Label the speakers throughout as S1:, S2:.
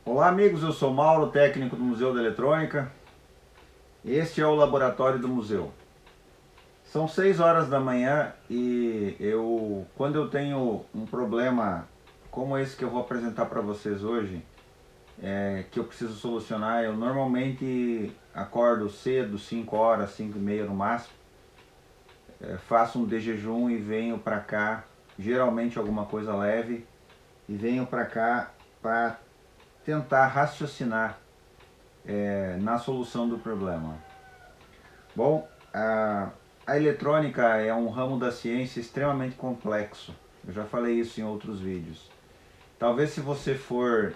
S1: Olá amigos, eu sou Mauro, técnico do Museu da Eletrônica. Este é o laboratório do museu. São 6 horas da manhã e quando eu tenho um problema como esse que eu vou apresentar para vocês hoje, que eu preciso solucionar, eu normalmente acordo cedo, 5 horas, 5 e meia no máximo, faço um de jejum e venho para cá, geralmente alguma coisa leve, e venho para cá para tentar raciocinar na solução do problema. Bom, a eletrônica é um ramo da ciência extremamente complexo. Eu já falei isso em outros vídeos. Talvez se você for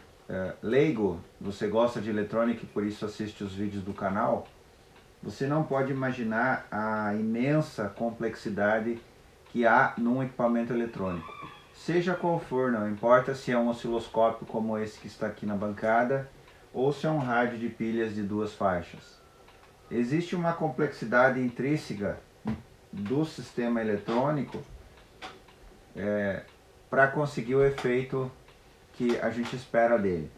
S1: leigo, você gosta de eletrônica e por isso assiste os vídeos do canal, você não pode imaginar a imensa complexidade que há num equipamento eletrônico. Seja qual for, não importa se é um osciloscópio como esse que está aqui na bancada, ou se é um rádio de pilhas de 2 faixas. Existe uma complexidade intrínseca do sistema eletrônico para conseguir o efeito que a gente espera dele.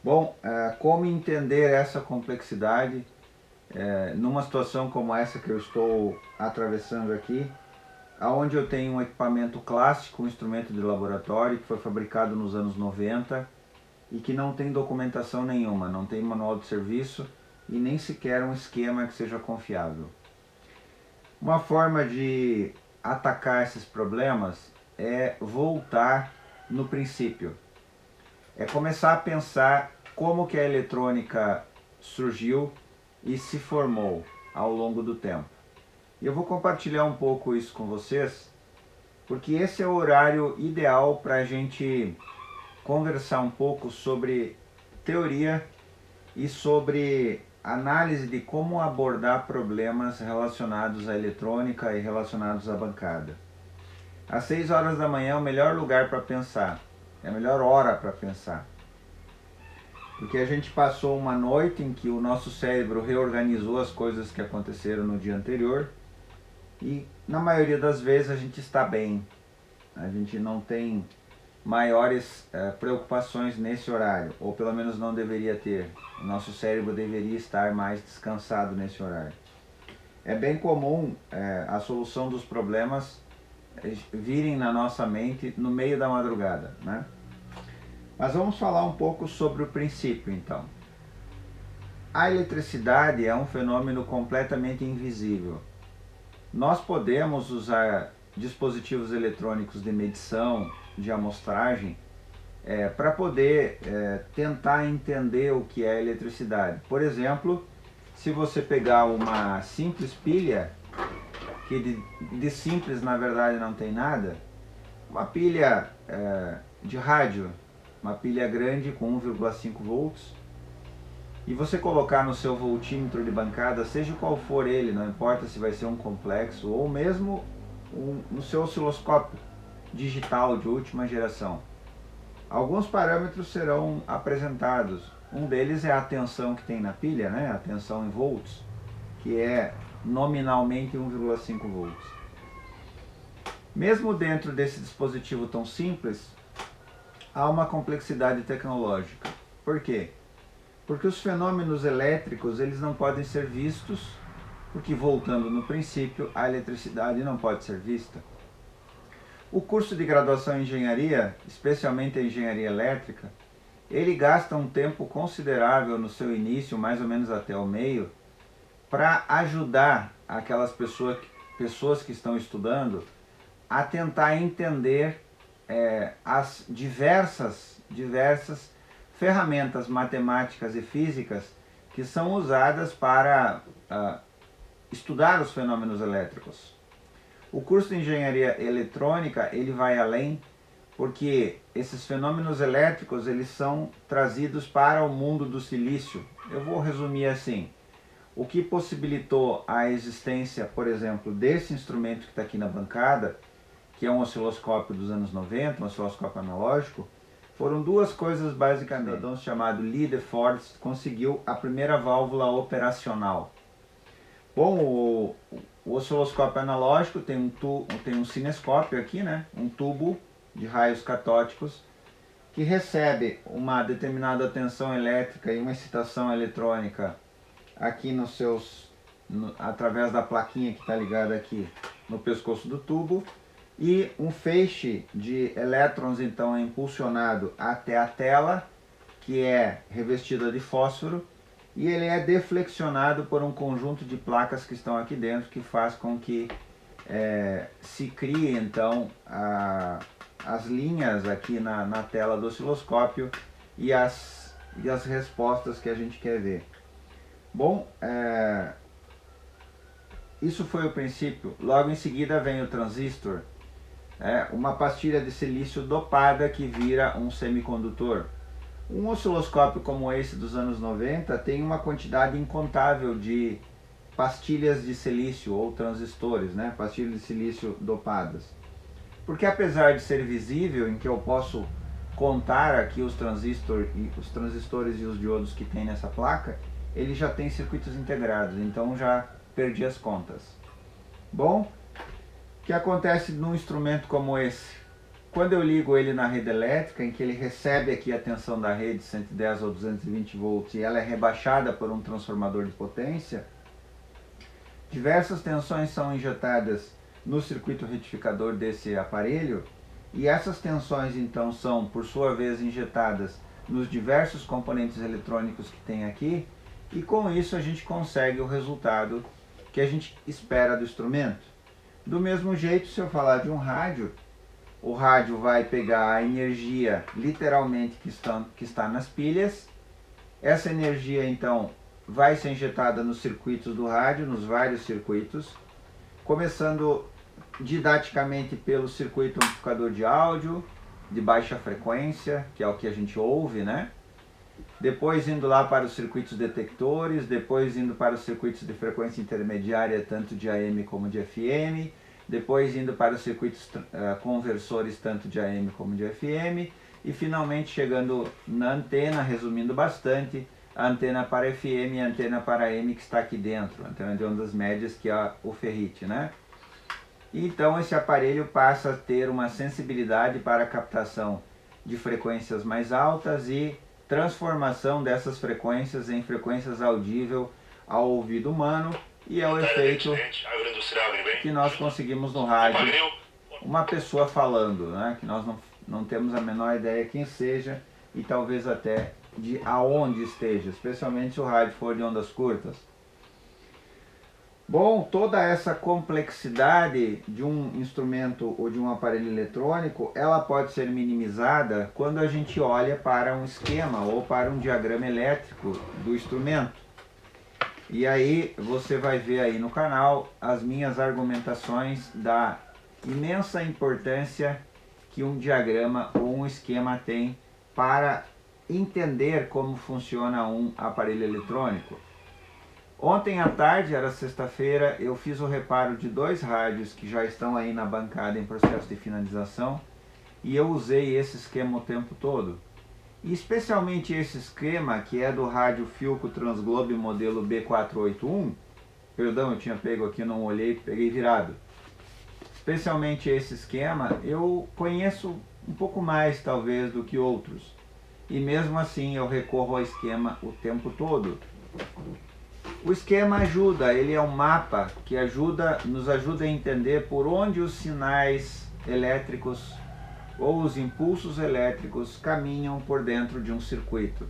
S1: Bom, como entender essa complexidade numa situação como essa que eu estou atravessando aqui, onde eu tenho um equipamento clássico, um instrumento de laboratório que foi fabricado nos anos 90 e que não tem documentação nenhuma, não tem manual de serviço e nem sequer um esquema que seja confiável. Uma forma de atacar esses problemas é voltar no princípio. É começar a pensar como que a eletrônica surgiu e se formou ao longo do tempo. E eu vou compartilhar um pouco isso com vocês, porque esse é o horário ideal para a gente conversar um pouco sobre teoria e sobre análise de como abordar problemas relacionados à eletrônica e relacionados à bancada. Às 6 horas da manhã é o melhor lugar para pensar, é a melhor hora para pensar. Porque a gente passou uma noite em que o nosso cérebro reorganizou as coisas que aconteceram no dia anterior e na maioria das vezes a gente está bem, a gente não tem maiores preocupações nesse horário, ou pelo menos não deveria ter. O nosso cérebro deveria estar mais descansado nesse horário. É bem comum a solução dos problemas virem na nossa mente no meio da madrugada, né? Mas vamos falar um pouco sobre o princípio então. A eletricidade é um fenômeno completamente invisível. Nós podemos usar dispositivos eletrônicos de medição, de amostragem, para poder tentar entender o que é eletricidade. Por exemplo, se você pegar uma simples pilha, que de simples na verdade não tem nada, uma pilha de rádio, uma pilha grande com 1,5 volts, e você colocar no seu voltímetro de bancada, seja qual for ele, não importa se vai ser um complexo ou mesmo no seu osciloscópio digital de última geração, alguns parâmetros serão apresentados. Um deles é a tensão que tem na pilha, né? A tensão em volts, que é nominalmente 1,5 volts. Mesmo dentro desse dispositivo tão simples, há uma complexidade tecnológica. Por quê? Porque os fenômenos elétricos eles não podem ser vistos, porque voltando no princípio, a eletricidade não pode ser vista. O curso de graduação em engenharia, especialmente a engenharia elétrica, ele gasta um tempo considerável no seu início, mais ou menos até o meio, para ajudar aquelas pessoas que estão estudando a tentar entender as diversas ferramentas matemáticas e físicas que são usadas para estudar os fenômenos elétricos. O curso de engenharia eletrônica ele vai além, porque esses fenômenos elétricos eles são trazidos para o mundo do silício. Eu vou resumir assim: o que possibilitou a existência, por exemplo, desse instrumento que está aqui na bancada, que é um osciloscópio dos anos 90, um osciloscópio analógico, foram duas coisas basicamente. Um cidadão chamado Lee De Forest conseguiu a primeira válvula operacional. Bom, o osciloscópio analógico tem um cinescópio aqui, né? Um tubo de raios catódicos que recebe uma determinada tensão elétrica e uma excitação eletrônica aqui nos seus, através da plaquinha que está ligada aqui no pescoço do tubo, e um feixe de elétrons então é impulsionado até a tela, que é revestida de fósforo, e ele é deflexionado por um conjunto de placas que estão aqui dentro, que faz com que se crie então as linhas aqui na tela do osciloscópio e as respostas que a gente quer ver. Bom, isso foi o princípio. Logo em seguida vem o transistor, uma pastilha de silício dopada que vira um semicondutor. Um osciloscópio como esse dos anos 90 tem uma quantidade incontável de pastilhas de silício ou transistores, pastilhas de silício dopadas. Porque apesar de ser visível, em que eu posso contar aqui os transistores e os diodos que tem nessa placa, ele já tem circuitos integrados, então já perdi as contas. Bom, o que acontece num instrumento como esse? Quando eu ligo ele na rede elétrica, em que ele recebe aqui a tensão da rede 110 ou 220 volts e ela é rebaixada por um transformador de potência, diversas tensões são injetadas no circuito retificador desse aparelho, e essas tensões então são, por sua vez, injetadas nos diversos componentes eletrônicos que tem aqui, e com isso a gente consegue o resultado que a gente espera do instrumento. Do mesmo jeito, se eu falar de um rádio, o rádio vai pegar a energia literalmente que está nas pilhas. Essa energia então vai ser injetada nos circuitos do rádio, nos vários circuitos, começando didaticamente pelo circuito amplificador de áudio de baixa frequência, que é o que a gente ouve, Depois indo lá para os circuitos detectores, depois indo para os circuitos de frequência intermediária, tanto de AM como de FM, depois indo para os circuitos conversores, tanto de AM como de FM, e finalmente chegando na antena, resumindo bastante, a antena para FM e a antena para AM que está aqui dentro, a antena de ondas médias, que é o ferrite, E então esse aparelho passa a ter uma sensibilidade para a captação de frequências mais altas e transformação dessas frequências em frequências audíveis ao ouvido humano, e é o efeito que nós conseguimos no rádio, uma pessoa falando, que nós não temos a menor ideia quem seja e talvez até de aonde esteja, especialmente se o rádio for de ondas curtas. Bom, toda essa complexidade de um instrumento ou de um aparelho eletrônico, ela pode ser minimizada quando a gente olha para um esquema ou para um diagrama elétrico do instrumento. E aí você vai ver aí no canal as minhas argumentações da imensa importância que um diagrama ou um esquema tem para entender como funciona um aparelho eletrônico. Ontem à tarde, era sexta-feira, eu fiz o reparo de 2 rádios que já estão aí na bancada em processo de finalização, e eu usei esse esquema o tempo todo. E especialmente esse esquema, que é do rádio Philco Transglobe modelo B481, perdão, eu tinha pego aqui, não olhei, peguei virado. Especialmente esse esquema, eu conheço um pouco mais talvez do que outros, e mesmo assim eu recorro ao esquema o tempo todo. O esquema ajuda, ele é um mapa que nos ajuda a entender por onde os sinais elétricos ou os impulsos elétricos caminham por dentro de um circuito.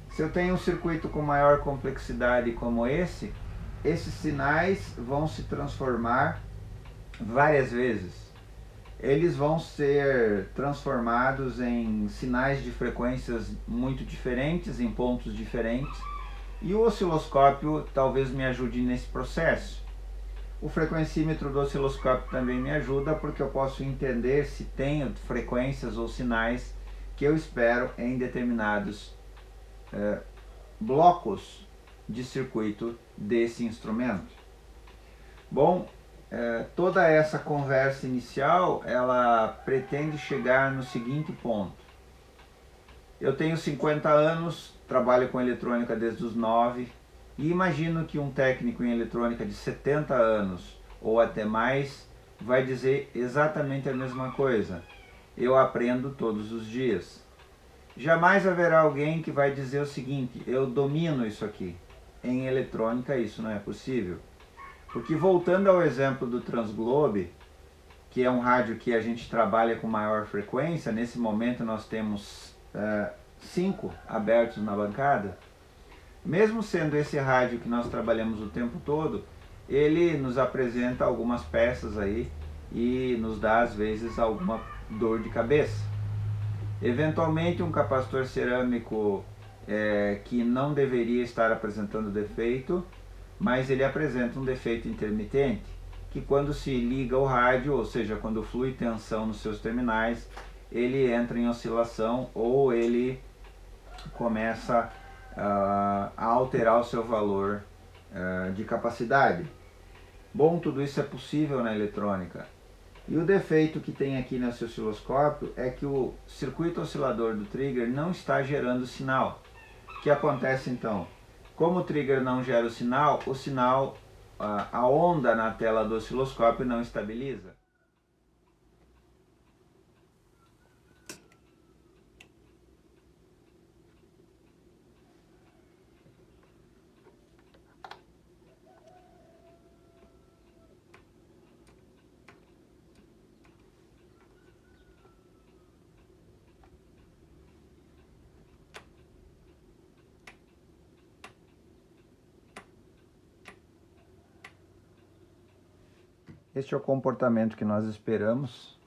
S1: Se eu tenho um circuito com maior complexidade como esse, esses sinais vão se transformar várias vezes. Eles vão ser transformados em sinais de frequências muito diferentes, em pontos diferentes, e o osciloscópio talvez me ajude nesse processo. O frequencímetro do osciloscópio também me ajuda, porque eu posso entender se tenho frequências ou sinais que eu espero em determinados blocos de circuito desse instrumento. Bom, toda essa conversa inicial, ela pretende chegar no seguinte ponto. Eu tenho 50 anos, trabalho com eletrônica desde os 9, e imagino que um técnico em eletrônica de 70 anos ou até mais vai dizer exatamente a mesma coisa. Eu aprendo todos os dias. Jamais haverá alguém que vai dizer o seguinte: eu domino isso aqui. Em eletrônica isso não é possível. Porque voltando ao exemplo do Transglobe, que é um rádio que a gente trabalha com maior frequência, nesse momento nós temos 5 abertos na bancada. Mesmo sendo esse rádio que nós trabalhamos o tempo todo, ele nos apresenta algumas peças aí e nos dá às vezes alguma dor de cabeça. Eventualmente um capacitor cerâmico que não deveria estar apresentando defeito, mas ele apresenta um defeito intermitente, que quando se liga o rádio, ou seja, quando flui tensão nos seus terminais, ele entra em oscilação ou ele começa a alterar o seu valor de capacidade. Bom, tudo isso é possível na eletrônica. E o defeito que tem aqui nesse osciloscópio é que o circuito oscilador do trigger não está gerando sinal. O que acontece então? Como o trigger não gera o sinal, a onda na tela do osciloscópio não estabiliza. Este é o comportamento que nós esperamos.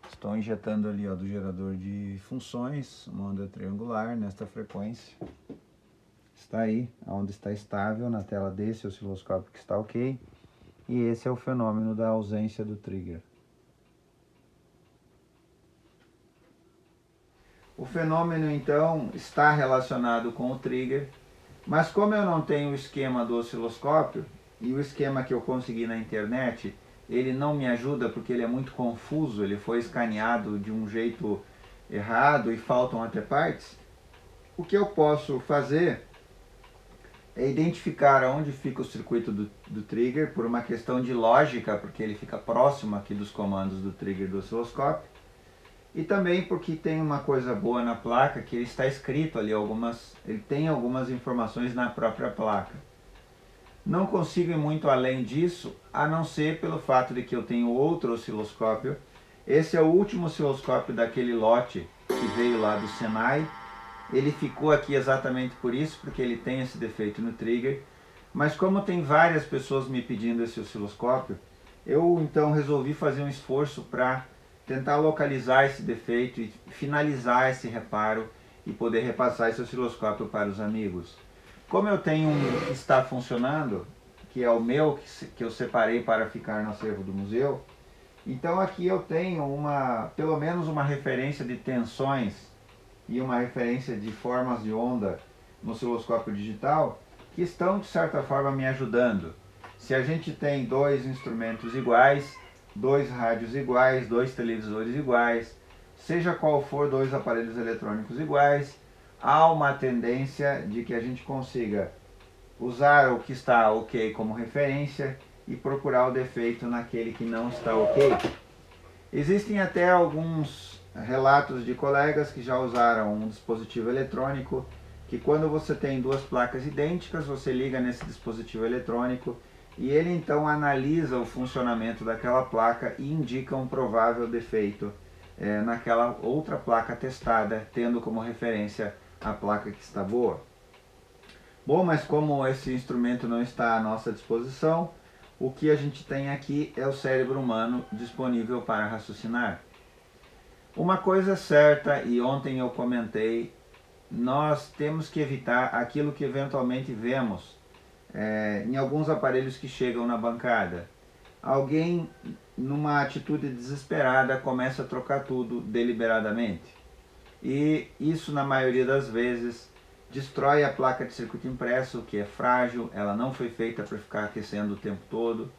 S1: Estou injetando ali do gerador de funções, uma onda triangular nesta frequência. Está aí, a onda está estável na tela desse osciloscópio que está ok. E esse é o fenômeno da ausência do trigger. O fenômeno então está relacionado com o trigger, mas como eu não tenho o esquema do osciloscópio, e o esquema que eu consegui na internet, ele não me ajuda porque ele é muito confuso, ele foi escaneado de um jeito errado e faltam até partes, o que eu posso fazer é identificar onde fica o circuito do trigger por uma questão de lógica, porque ele fica próximo aqui dos comandos do trigger do osciloscópio, e também porque tem uma coisa boa na placa, que ele está escrito ali ele tem algumas informações na própria placa. Não consigo ir muito além disso, a não ser pelo fato de que eu tenho outro osciloscópio. Esse é o último osciloscópio daquele lote que veio lá do Senai. Ele ficou aqui exatamente por isso, porque ele tem esse defeito no trigger. Mas como tem várias pessoas me pedindo esse osciloscópio, eu então resolvi fazer um esforço para tentar localizar esse defeito e finalizar esse reparo e poder repassar esse osciloscópio para os amigos. Como eu tenho um que está funcionando, que é o meu, que eu separei para ficar no acervo do museu, então aqui eu tenho pelo menos uma referência de tensões e uma referência de formas de onda no osciloscópio digital, que estão de certa forma me ajudando. Se a gente tem dois instrumentos iguais, dois rádios iguais, dois televisores iguais, seja qual for dois aparelhos eletrônicos iguais, há uma tendência de que a gente consiga usar o que está ok como referência e procurar o defeito naquele que não está ok. Existem até alguns relatos de colegas que já usaram um dispositivo eletrônico, que quando você tem duas placas idênticas, você liga nesse dispositivo eletrônico e ele então analisa o funcionamento daquela placa e indica um provável defeito naquela outra placa testada, tendo como referência a placa que está boa. Bom, mas como esse instrumento não está à nossa disposição, o que a gente tem aqui é o cérebro humano disponível para raciocinar. Uma coisa certa, e ontem eu comentei, nós temos que evitar aquilo que eventualmente vemos em alguns aparelhos que chegam na bancada. Alguém, numa atitude desesperada, começa a trocar tudo deliberadamente. E isso, na maioria das vezes, destrói a placa de circuito impresso, que é frágil, ela não foi feita para ficar aquecendo o tempo todo.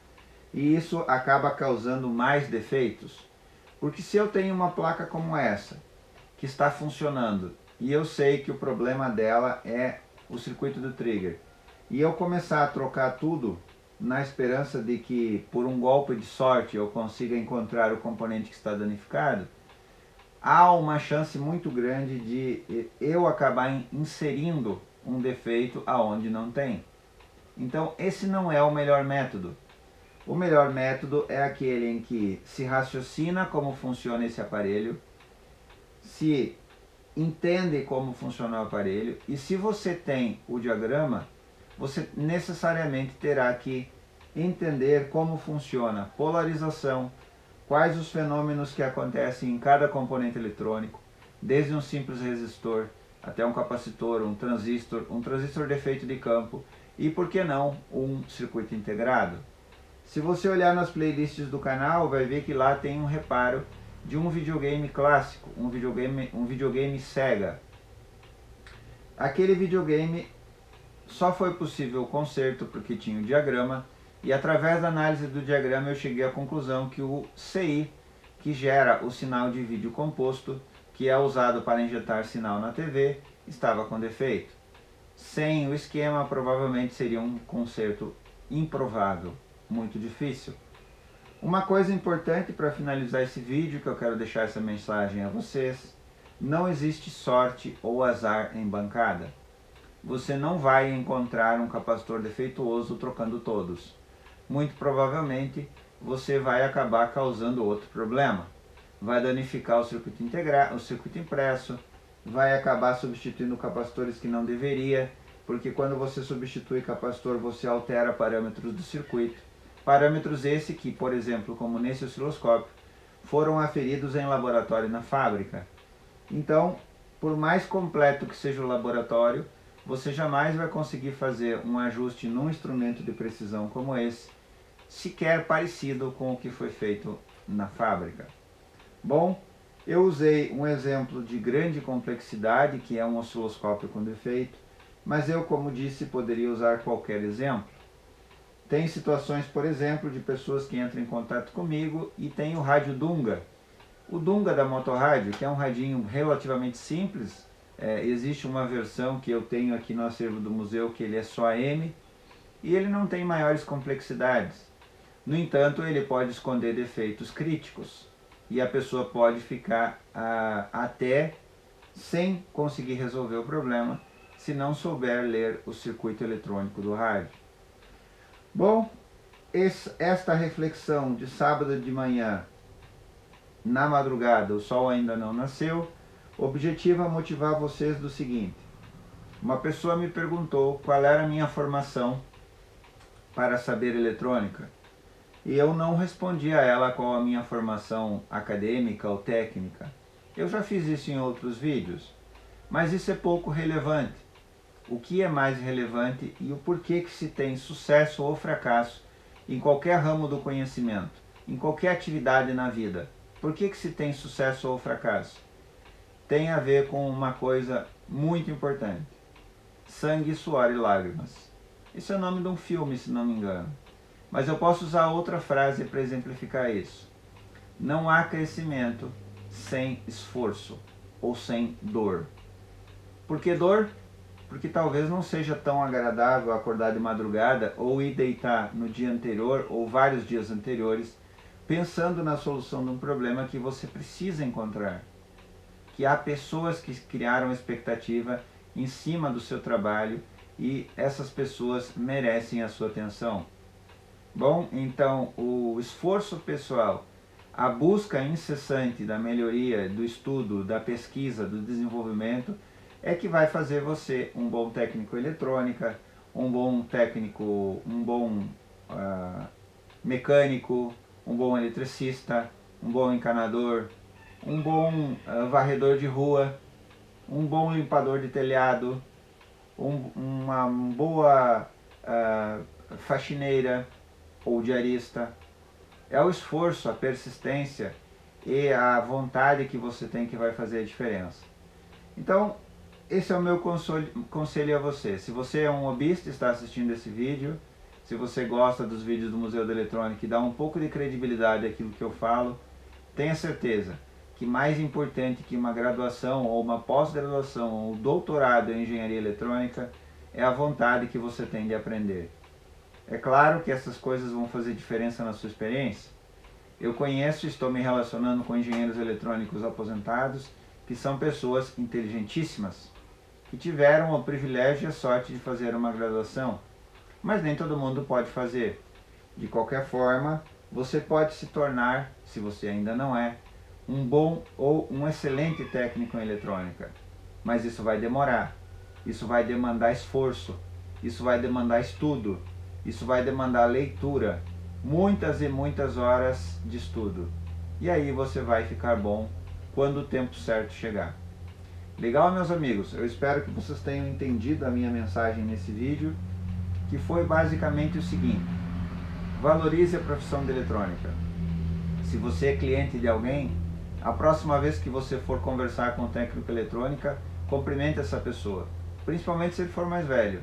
S1: E isso acaba causando mais defeitos. Porque se eu tenho uma placa como essa, que está funcionando, e eu sei que o problema dela é o circuito do trigger, e eu começar a trocar tudo na esperança de que por um golpe de sorte eu consiga encontrar o componente que está danificado, há uma chance muito grande de eu acabar inserindo um defeito aonde não tem. Então esse não é o melhor método. O melhor método é aquele em que se raciocina como funciona esse aparelho, se entende como funciona o aparelho, e se você tem o diagrama, você necessariamente terá que entender como funciona polarização, quais os fenômenos que acontecem em cada componente eletrônico, desde um simples resistor até um capacitor, um transistor de efeito de campo e, por que não, um circuito integrado. Se você olhar nas playlists do canal, vai ver que lá tem um reparo de um videogame clássico, um videogame Sega. Aquele videogame só foi possível o conserto porque tinha o diagrama, e através da análise do diagrama eu cheguei à conclusão que o CI, que gera o sinal de vídeo composto, que é usado para injetar sinal na TV, estava com defeito. Sem o esquema, provavelmente seria um conserto improvável, muito difícil. Uma coisa importante para finalizar esse vídeo, que eu quero deixar essa mensagem a vocês: não existe sorte ou azar em bancada. Você não vai encontrar um capacitor defeituoso trocando todos. Muito provavelmente você vai acabar causando outro problema. Vai danificar o circuito integrado, o circuito impresso, vai acabar substituindo capacitores que não deveria, porque quando você substitui capacitor você altera parâmetros do circuito. Parâmetros esses que, por exemplo, como nesse osciloscópio, foram aferidos em laboratório na fábrica. Então, por mais completo que seja o laboratório, você jamais vai conseguir fazer um ajuste num instrumento de precisão como esse, sequer parecido com o que foi feito na fábrica. Bom, eu usei um exemplo de grande complexidade, que é um osciloscópio com defeito, mas eu, como disse, poderia usar qualquer exemplo. Tem situações, por exemplo, de pessoas que entram em contato comigo e tem o rádio Dunga. O Dunga da Motorrádio, que é um radinho relativamente simples, existe uma versão que eu tenho aqui no acervo do museu, que ele é só AM, e ele não tem maiores complexidades. No entanto, ele pode esconder defeitos críticos, e a pessoa pode ficar até sem conseguir resolver o problema, se não souber ler o circuito eletrônico do rádio. Bom, esta reflexão de sábado de manhã, na madrugada, o sol ainda não nasceu, objetiva motivar vocês do seguinte: uma pessoa me perguntou qual era a minha formação para saber eletrônica, e eu não respondi a ela qual a minha formação acadêmica ou técnica. Eu já fiz isso em outros vídeos, mas isso é pouco relevante. O que é mais relevante e o porquê que se tem sucesso ou fracasso em qualquer ramo do conhecimento, em qualquer atividade na vida. Por que se tem sucesso ou fracasso? Tem a ver com uma coisa muito importante: sangue, suor e lágrimas. Esse é o nome de um filme, se não me engano. Mas eu posso usar outra frase para exemplificar isso. Não há crescimento sem esforço ou sem dor. Por que dor? Porque talvez não seja tão agradável acordar de madrugada ou ir deitar no dia anterior ou vários dias anteriores pensando na solução de um problema que você precisa encontrar. Que há pessoas que criaram expectativa em cima do seu trabalho e essas pessoas merecem a sua atenção. Bom, então o esforço pessoal, a busca incessante da melhoria, do estudo, da pesquisa, do desenvolvimento, é que vai fazer você um bom técnico eletrônica, um bom técnico, um bom mecânico, um bom eletricista, um bom encanador, um bom varredor de rua, um bom limpador de telhado, uma boa faxineira ou diarista. É o esforço, a persistência e a vontade que você tem que vai fazer a diferença. Então, esse é o meu conselho a você. Se você é um hobbyista e está assistindo esse vídeo, se você gosta dos vídeos do Museu da Eletrônica e dá um pouco de credibilidade àquilo que eu falo, tenha certeza que mais importante que uma graduação ou uma pós-graduação ou doutorado em engenharia eletrônica é a vontade que você tem de aprender. É claro que essas coisas vão fazer diferença na sua experiência. Eu conheço, estou me relacionando com engenheiros eletrônicos aposentados, que são pessoas inteligentíssimas, que tiveram o privilégio e a sorte de fazer uma graduação, mas nem todo mundo pode fazer. De qualquer forma, você pode se tornar, se você ainda não é, um bom ou um excelente técnico em eletrônica. Mas isso vai demorar, isso vai demandar esforço, isso vai demandar estudo, isso vai demandar leitura, muitas e muitas horas de estudo. E aí você vai ficar bom quando o tempo certo chegar. Legal, meus amigos? Eu espero que vocês tenham entendido a minha mensagem nesse vídeo, que foi basicamente o seguinte: valorize a profissão de eletrônica. Se você é cliente de alguém, a próxima vez que você for conversar com o técnico eletrônica, cumprimente essa pessoa, principalmente se ele for mais velho,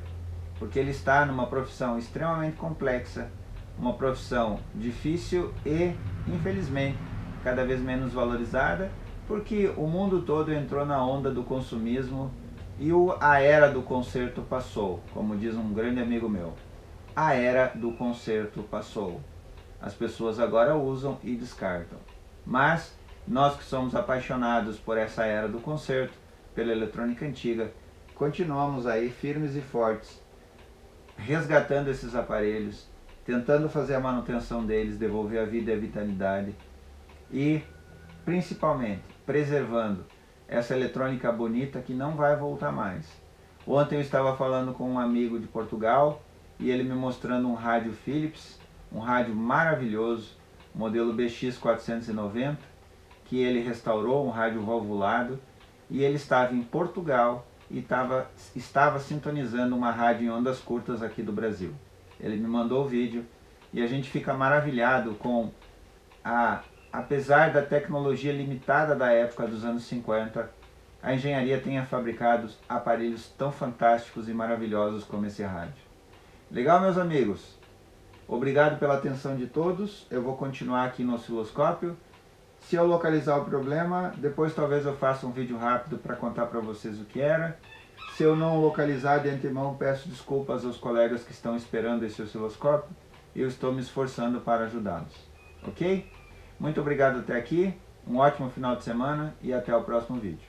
S1: porque ele está numa profissão extremamente complexa, uma profissão difícil e, infelizmente, cada vez menos valorizada, porque o mundo todo entrou na onda do consumismo e a era do conserto passou, como diz um grande amigo meu. A era do conserto passou. As pessoas agora usam e descartam. Mas nós que somos apaixonados por essa era do conserto, pela eletrônica antiga, continuamos aí firmes e fortes, resgatando esses aparelhos, tentando fazer a manutenção deles, devolver a vida e a vitalidade e, principalmente, preservando essa eletrônica bonita que não vai voltar mais. Ontem eu estava falando com um amigo de Portugal e ele me mostrando um rádio Philips, um rádio maravilhoso, modelo BX490, que ele restaurou, um rádio valvulado, e ele estava em Portugal e estava sintonizando uma rádio em ondas curtas aqui do Brasil. Ele me mandou o vídeo e a gente fica maravilhado com apesar da tecnologia limitada da época dos anos 50, a engenharia tenha fabricado aparelhos tão fantásticos e maravilhosos como esse rádio. Legal, meus amigos? Obrigado pela atenção de todos. Eu vou continuar aqui no osciloscópio. Se eu localizar o problema, depois talvez eu faça um vídeo rápido para contar para vocês o que era. Se eu não localizar de antemão, peço desculpas aos colegas que estão esperando esse osciloscópio. Eu estou me esforçando para ajudá-los. Ok? Muito obrigado até aqui, um ótimo final de semana e até o próximo vídeo.